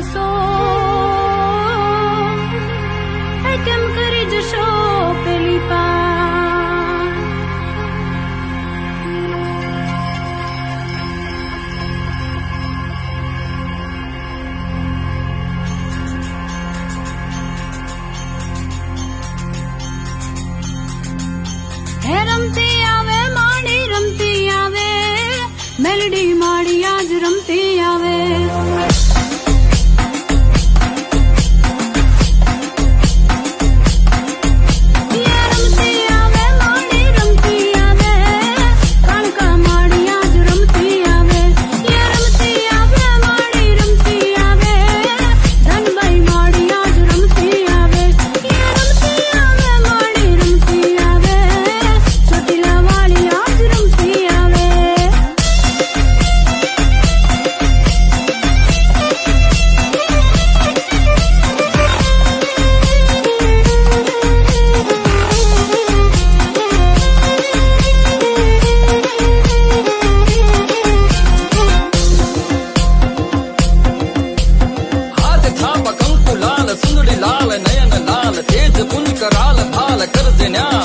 જશો એ કેમ કરી જશો પેલી પાર હે રમતી આવે માડી રમતી આવે મેલડી માડી આજ રમતી આવે सुंदरी लाल नयन लाल तेज पुंज कराल भाल कर न्याल